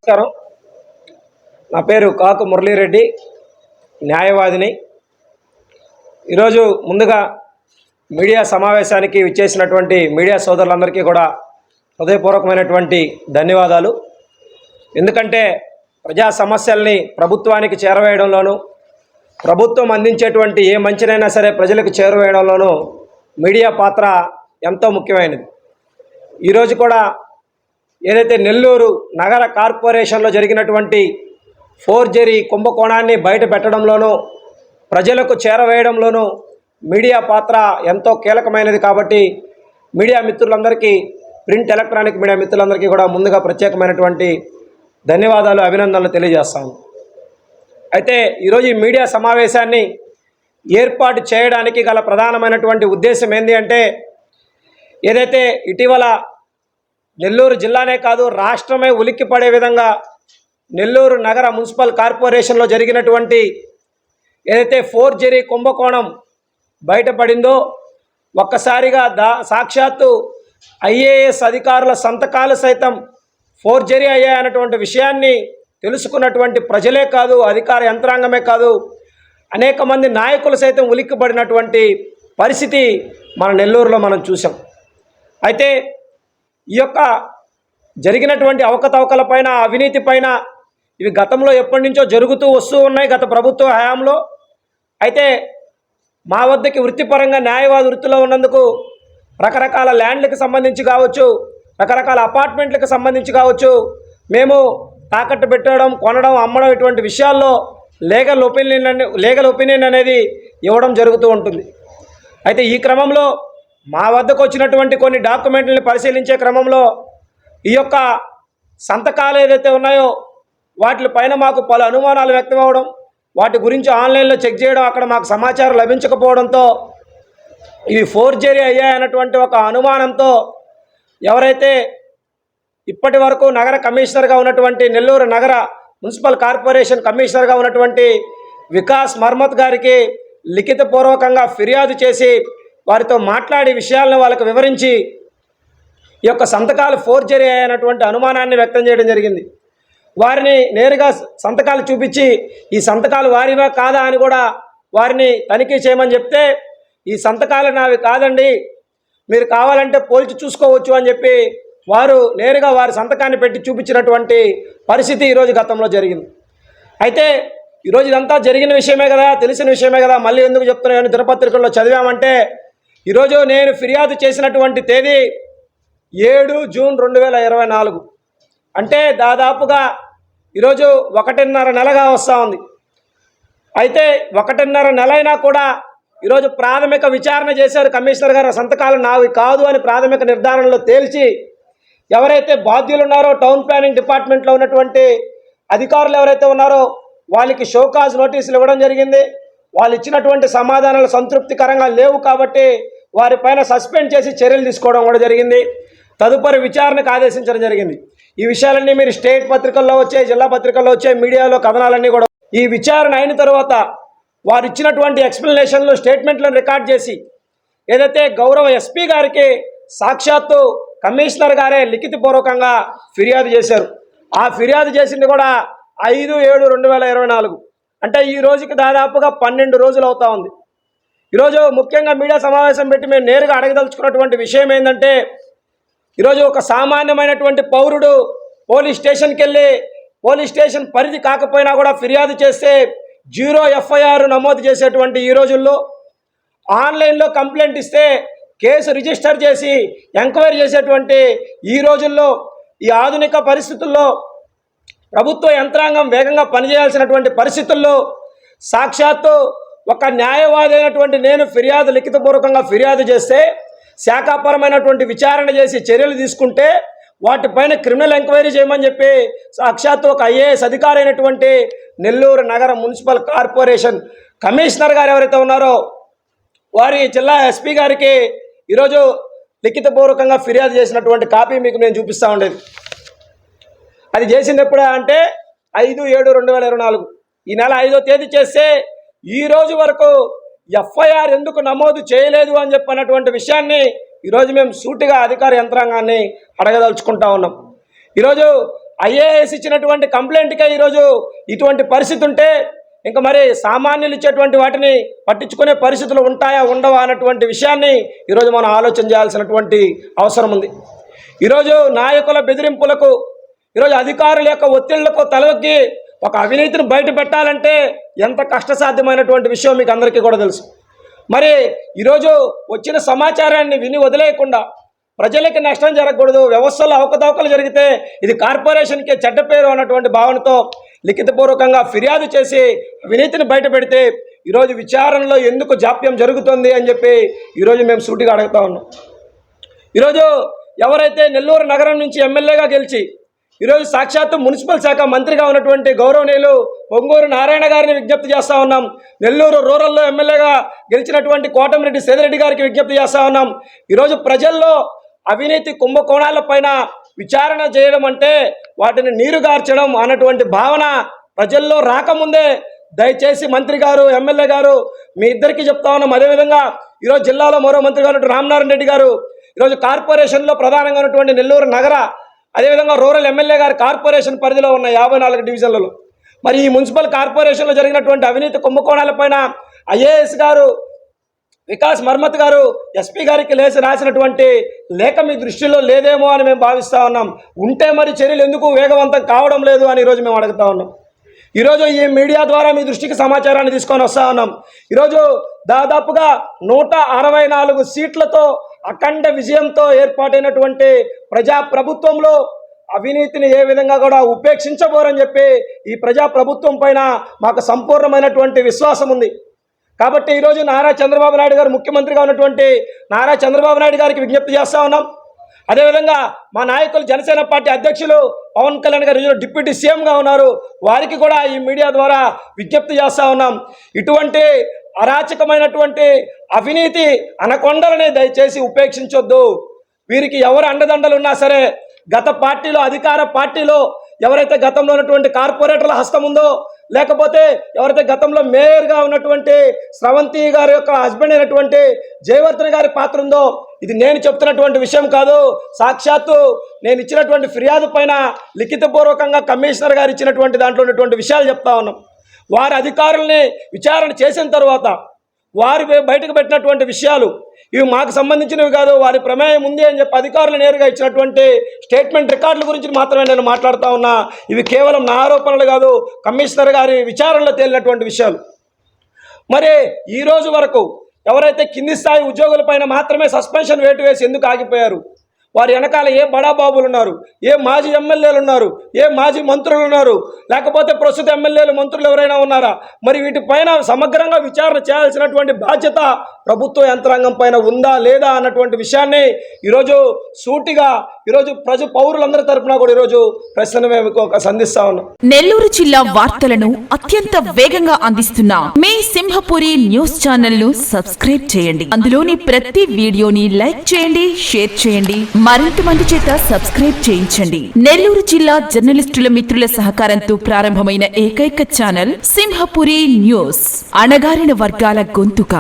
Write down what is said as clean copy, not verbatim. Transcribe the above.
నమస్కారం. నా పేరు కాకు మురళీరెడ్డి, న్యాయవాదిని. ఈరోజు ముందుగా మీడియా సమావేశానికి విచ్చేసినటువంటి మీడియా సోదరులందరికీ కూడా హృదయపూర్వకమైనటువంటి ధన్యవాదాలు. ఎందుకంటే ప్రజా సమస్యల్ని ప్రభుత్వానికి చేరవేయడంలోనూ, ప్రభుత్వం అందించేటువంటి ఏ మంచినైనా సరే ప్రజలకు చేరవేయడంలోనూ మీడియా పాత్ర ఎంతో ముఖ్యమైనది. ఈరోజు కూడా ఏదైతే నెల్లూరు నగర కార్పొరేషన్లో జరిగినటువంటి ఫోర్జరీ కుంభకోణాన్ని బయట పెట్టడంలోనూ, ప్రజలకు చేరవేయడంలోనూ మీడియా పాత్ర ఎంతో కీలకమైనది. కాబట్టి మీడియా మిత్రులందరికీ, ప్రింట్ ఎలక్ట్రానిక్ మీడియా మిత్రులందరికీ కూడా ముందుగా ప్రత్యేకమైనటువంటి ధన్యవాదాలు, అభినందనలు తెలియజేస్తాను. అయితే ఈరోజు ఈ మీడియా సమావేశాన్ని ఏర్పాటు చేయడానికి గల ప్రధానమైనటువంటి ఉద్దేశం ఏంటి అంటే, ఏదైతే ఇటీవల నెల్లూరు జిల్లానే కాదు రాష్ట్రమే ఉలిక్కిపడే విధంగా నెల్లూరు నగర మున్సిపల్ కార్పొరేషన్లో జరిగినటువంటి ఏదైతే ఫోర్జరీ కుంభకోణం బయటపడిందో, ఒక్కసారిగా సాక్షాత్తు ఐఏఎస్ అధికారుల సంతకాలు సైతం ఫోర్జరీ అయ్యాయన్నటువంటి విషయాన్ని తెలుసుకున్నటువంటి ప్రజలే కాదు, అధికార యంత్రాంగమే కాదు, అనేక మంది నాయకులు సైతం ఉలిక్కిపడినటువంటి పరిస్థితి మన నెల్లూరులో మనం చూసాం. అయితే ఈ యొక్క జరిగినటువంటి అవకతవకలపైన, అవినీతి పైన, ఇవి గతంలో ఎప్పటి నుంచో జరుగుతూ వస్తూ ఉన్నాయి గత ప్రభుత్వ హయాంలో. అయితే మా వద్దకి వృత్తిపరంగా న్యాయవాద వృత్తిలో ఉన్నందుకు రకరకాల ల్యాండ్లకు సంబంధించి కావచ్చు, రకరకాల అపార్ట్మెంట్లకు సంబంధించి కావచ్చు, మేము తాకట్టు పెట్టడం, కొనడం, అమ్మడం ఇటువంటి విషయాల్లో లీగల్ ఒపీనియన్ అనేది ఇవ్వడం జరుగుతూ ఉంటుంది. అయితే ఈ క్రమంలో మా వద్దకు వచ్చినటువంటి కొన్ని డాక్యుమెంట్లను పరిశీలించే క్రమంలో ఈ యొక్క సంతకాలు ఏదైతే ఉన్నాయో వాటిపైన మాకు పలు అనుమానాలు వ్యక్తం అవ్వడం, వాటి గురించి ఆన్లైన్లో చెక్ చేయడం, అక్కడ మాకు సమాచారం లభించకపోవడంతో ఇవి ఫోర్జరీ అయ్యాయన్నటువంటి ఒక అనుమానంతో ఎవరైతే ఇప్పటి వరకు నగర కమిషనర్గా ఉన్నటువంటి, నెల్లూరు నగర మున్సిపల్ కార్పొరేషన్ కమిషనర్గా ఉన్నటువంటి వికాస్ మర్మత్ గారికి లిఖితపూర్వకంగా ఫిర్యాదు చేసి వారితో మాట్లాడి విషయాలను వాళ్ళకు వివరించి ఈ యొక్క సంతకాలు ఫోర్జరీ అయినటువంటి అనుమానాన్ని వ్యక్తం చేయడం జరిగింది. వారిని నేరుగా సంతకాలు చూపించి ఈ సంతకాలు వారివా కాదా అని కూడా వారిని తనిఖీ చేయమని చెప్తే, ఈ సంతకాలు నావి కాదండి, మీరు కావాలంటే పోల్చి చూసుకోవచ్చు అని చెప్పి వారు నేరుగా వారి సంతకాన్ని పెట్టి చూపించినటువంటి పరిస్థితి ఈరోజు గతంలో జరిగింది. అయితే ఈరోజు ఇదంతా జరిగిన విషయమే కదా, తెలిసిన విషయమే కదా, మళ్ళీ ఎందుకు చెప్తున్నాయని దినపత్రికల్లో చదివామంటే, ఈరోజు నేను ఫిర్యాదు చేసినటువంటి తేదీ 7 జూన్ 2024, అంటే దాదాపుగా ఈరోజు 1.5 నెలగా వస్తూ ఉంది. అయితే 1.5 నెల అయినా కూడా ఈరోజు ప్రాథమిక విచారణ చేశారు కమిషనర్ గారు. సంతకాలు నావి కాదు అని ప్రాథమిక నిర్ధారణలో తేల్చి, ఎవరైతే బాధ్యులు ఉన్నారో టౌన్ ప్లానింగ్ డిపార్ట్మెంట్లో ఉన్నటువంటి అధికారులు ఎవరైతే ఉన్నారో వాళ్ళకి షోకాజ్ నోటీసులు ఇవ్వడం జరిగింది. వాళ్ళు ఇచ్చినటువంటి సమాధానాలు సంతృప్తికరంగా లేవు కాబట్టి వారిపైన సస్పెండ్ చేసి చర్యలు తీసుకోవడం కూడా జరిగింది. తదుపరి విచారణకు ఆదేశించడం జరిగింది. ఈ విషయాలన్నీ మీరు స్టేట్ పత్రికల్లో వచ్చే, జిల్లా పత్రికల్లో వచ్చే, మీడియాలో కథనాలన్నీ కూడా ఈ విచారణ అయిన తర్వాత వారు ఇచ్చినటువంటి ఎక్స్ప్లెనేషన్లు, స్టేట్మెంట్లను రికార్డ్ చేసి ఏదైతే గౌరవ ఎస్పీ గారికి సాక్షాత్తు కమిషనర్ గారే లిఖితపూర్వకంగా ఫిర్యాదు చేశారు. ఆ ఫిర్యాదు చేసింది కూడా 5/7/2024, అంటే ఈ రోజుకి దాదాపుగా 12 రోజులు అవుతా ఉంది. ఈరోజు ముఖ్యంగా మీడియా సమావేశం పెట్టి మేము నేరుగా అడగదలుచుకున్నటువంటి విషయం ఏంటంటే, ఈరోజు ఒక సామాన్యమైనటువంటి పౌరుడు పోలీస్ స్టేషన్కి వెళ్ళి, పోలీస్ స్టేషన్ పరిధి కాకపోయినా కూడా ఫిర్యాదు చేస్తే 0 FIR నమోదు చేసేటువంటి ఈ రోజుల్లో, ఆన్లైన్లో కంప్లైంట్ ఇస్తే కేసు రిజిస్టర్ చేసి ఎంక్వైరీ చేసేటువంటి ఈ రోజుల్లో, ఈ ఆధునిక పరిస్థితుల్లో ప్రభుత్వ యంత్రాంగం వేగంగా పనిచేయాల్సినటువంటి పరిస్థితుల్లో సాక్షాత్తు ఒక న్యాయవాది అయినటువంటి నేను లిఖితపూర్వకంగా ఫిర్యాదు చేస్తే శాఖాపరమైనటువంటి విచారణ చేసి చర్యలు తీసుకుంటే వాటిపైన క్రిమినల్ ఎంక్వైరీ చేయమని చెప్పి సాక్షాత్తు ఒక IAS అధికారి అయినటువంటి నెల్లూరు నగర మున్సిపల్ కార్పొరేషన్ కమిషనర్ గారు ఎవరైతే ఉన్నారో వారి జిల్లా ఎస్పీ గారికి ఈరోజు లిఖితపూర్వకంగా ఫిర్యాదు చేసినటువంటి కాపీ మీకు నేను చూపిస్తూ ఉండేది. అది చేసింది ఎప్పుడా అంటే 5/7/2024, ఈ నెల 5వ తేదీ చేస్తే ఈ రోజు వరకు FIR ఎందుకు నమోదు చేయలేదు అని చెప్పినటువంటి విషయాన్ని ఈరోజు మేము సూటిగా అధికార యంత్రాంగాన్ని అడగదలుచుకుంటా ఉన్నాం. ఈరోజు ఐఏఎస్ ఇచ్చినటువంటి కంప్లైంట్కే ఈరోజు ఇటువంటి పరిస్థితి ఉంటే ఇంకా మరి సామాన్యులు ఇచ్చేటువంటి వాటిని పట్టించుకునే పరిస్థితులు ఉంటాయా ఉండవా అన్నటువంటి విషయాన్ని ఈరోజు మనం ఆలోచన చేయాల్సినటువంటి అవసరం ఉంది. ఈరోజు నాయకుల బెదిరింపులకు, ఈరోజు అధికారుల యొక్క ఒత్తిళ్లకు తలొగ్గి ఒక అవినీతిని బయట పెట్టాలంటే ఎంత కష్టసాధ్యమైనటువంటి విషయం మీకు అందరికీ కూడా తెలుసు. మరి ఈరోజు వచ్చిన సమాచారాన్ని విని వదిలేయకుండా ప్రజలకి నష్టం జరగకూడదు, వ్యవస్థలో అవకతవకలు జరిగితే ఇది కార్పొరేషన్కి చెడ్డ పేరు అన్నటువంటి భావనతో లిఖితపూర్వకంగా ఫిర్యాదు చేసి అవినీతిని బయట పెడితే ఈరోజు విచారణలో ఎందుకు జాప్యం జరుగుతుంది అని చెప్పి ఈరోజు మేము సూటిగా అడుగుతా ఉన్నాం. ఈరోజు ఎవరైతే నెల్లూరు నగరం నుంచి ఎమ్మెల్యేగా గెలిచి ఈరోజు సాక్షాత్తు మున్సిపల్ శాఖ మంత్రిగా ఉన్నటువంటి గౌరవనీయులు పొంగూరు నారాయణ గారిని విజ్ఞప్తి చేస్తూ ఉన్నాం. నెల్లూరు రూరల్లో ఎమ్మెల్యేగా గెలిచినటువంటి కోటమిరెడ్డి సేదిరెడ్డి గారికి విజ్ఞప్తి చేస్తూ ఉన్నాం. ఈరోజు ప్రజల్లో అవినీతి కుంభకోణాలపైన విచారణ చేయడం అంటే వాటిని నీరుగార్చడం అన్నటువంటి భావన ప్రజల్లో రాకముందే దయచేసి మంత్రి గారు, ఎమ్మెల్యే గారు మీ ఇద్దరికీ చెప్తా ఉన్నాం. అదేవిధంగా ఈరోజు జిల్లాలో మరో మంత్రి గారు రామనారాయణ రెడ్డి గారు ఈరోజు కార్పొరేషన్లో ప్రధానంగా ఉన్నటువంటి నెల్లూరు నగర, అదేవిధంగా రూరల్ ఎమ్మెల్యే గారు కార్పొరేషన్ పరిధిలో ఉన్న 54 డివిజన్లలో మరి ఈ మున్సిపల్ కార్పొరేషన్లో జరిగినటువంటి అవినీతి కుంభకోణాలపైన ఐఏఎస్ గారు వికాస్ మర్మత్ గారు ఎస్పీ గారికి రాసినటువంటి లేఖ మీ దృష్టిలో లేదేమో అని మేము భావిస్తూ ఉన్నాం. ఉంటే మరి చర్యలు ఎందుకు వేగవంతం కావడం లేదు అని ఈరోజు మేము అడుగుతా ఉన్నాం. ఈరోజు ఈ మీడియా ద్వారా మీ దృష్టికి సమాచారాన్ని తీసుకొని వస్తూ ఉన్నాం. ఈరోజు దాదాపుగా 164 సీట్లతో అఖండ విజయంతో ఏర్పాటైనటువంటి ప్రజాప్రభుత్వంలో అవినీతిని ఏ విధంగా కూడా ఉపేక్షించబోరని చెప్పి ఈ ప్రజాప్రభుత్వం పైన మాకు సంపూర్ణమైనటువంటి విశ్వాసం ఉంది. కాబట్టి ఈరోజు నారా చంద్రబాబు నాయుడు గారు ముఖ్యమంత్రిగా ఉన్నటువంటి నారా చంద్రబాబు నాయుడు గారికి విజ్ఞప్తి చేస్తూ ఉన్నాం. అదేవిధంగా మా నాయకులు జనసేన పార్టీ అధ్యక్షులు పవన్ కళ్యాణ్ గారు ఈరోజు డిప్యూటీ సీఎంగా ఉన్నారు, వారికి కూడా ఈ మీడియా ద్వారా విజ్ఞప్తి చేస్తూ ఉన్నాం. ఇటువంటి అరాచకమైనటువంటి అవినీతి అనకొండలని దయచేసి ఉపేక్షించొద్దు. వీరికి ఎవరు అండదండలు ఉన్నా సరే, గత పార్టీలో అధికార పార్టీలో ఎవరైతే గతంలో ఉన్నటువంటి కార్పొరేటర్ల హస్తం ఉందో, లేకపోతే ఎవరైతే గతంలో మేయర్గా ఉన్నటువంటి స్రవంతి గారి యొక్క హస్బెండ్ అయినటువంటి జయవర్ధన్ గారి పాత్ర ఉందో, ఇది నేను చెప్తున్నటువంటి విషయం కాదు, సాక్షాత్తు నేను ఇచ్చినటువంటి ఫిర్యాదు పైన లిఖితపూర్వకంగా కమిషనర్ గారు ఇచ్చినటువంటి దాంట్లో ఉన్నటువంటి విషయాలు చెప్తా ఉన్నాం. వారి అధికారుల్ని విచారణ చేసిన తర్వాత వారి బయటకు పెట్టినటువంటి విషయాలు ఇవి మాకు సంబంధించినవి కాదు, వారి ప్రమేయం ఉంది అని చెప్పి అధికారులు నేరుగా ఇచ్చినటువంటి స్టేట్మెంట్ రికార్డుల గురించి మాత్రమే నేను మాట్లాడుతూ ఉన్నా. ఇవి కేవలం నా ఆరోపణలు కాదు, కమిషనర్ గారి విచారణలో తేలినటువంటి విషయాలు. మరి ఈ రోజు వరకు ఎవరైతే కింది స్థాయి ఉద్యోగులపైన మాత్రమే సస్పెన్షన్ వేటు వేసి ఎందుకు ఆగిపోయారు? వారి వెనకాల ఏ బడాబాబులు ఉన్నారు, ఏ మాజీ ఎమ్మెల్యేలు ఉన్నారు, ఏ మాజీ మంత్రులు ఉన్నారు, లేకపోతే ప్రస్తుత ఎమ్మెల్యేలు మంత్రులు ఎవరైనా ఉన్నారా? మరి వీటిపైన సమగ్రంగా విచారణ చేయాల్సినటువంటి బాధ్యత ప్రభుత్వ యంత్రాంగం పైన ఉందా లేదా అన్నటువంటి విషయాన్ని ఈరోజు సూటిగా ఈరోజు పౌరులందరి తరపున కూడా ఈరోజు ప్రశ్న మేము సంధిస్తా ఉన్నాం. నెల్లూరు జిల్లా వార్తలను అత్యంత వేగంగా అందిస్తున్న మీ సింహపురి న్యూస్ ఛానల్ ను సబ్స్క్రైబ్ చేయండి. అందులోని ప్రతి వీడియోని లైక్ చేయండి, షేర్ చేయండి, మరింత మంది చేత సబ్స్క్రైబ్ చేయించండి. నెల్లూరు జిల్లా జర్నలిస్టుల మిత్రుల సహకారంతో ప్రారంభమైన ఏకైక ఛానల్ సింహపురి న్యూస్, అణగారిన వర్గాల గొంతుక.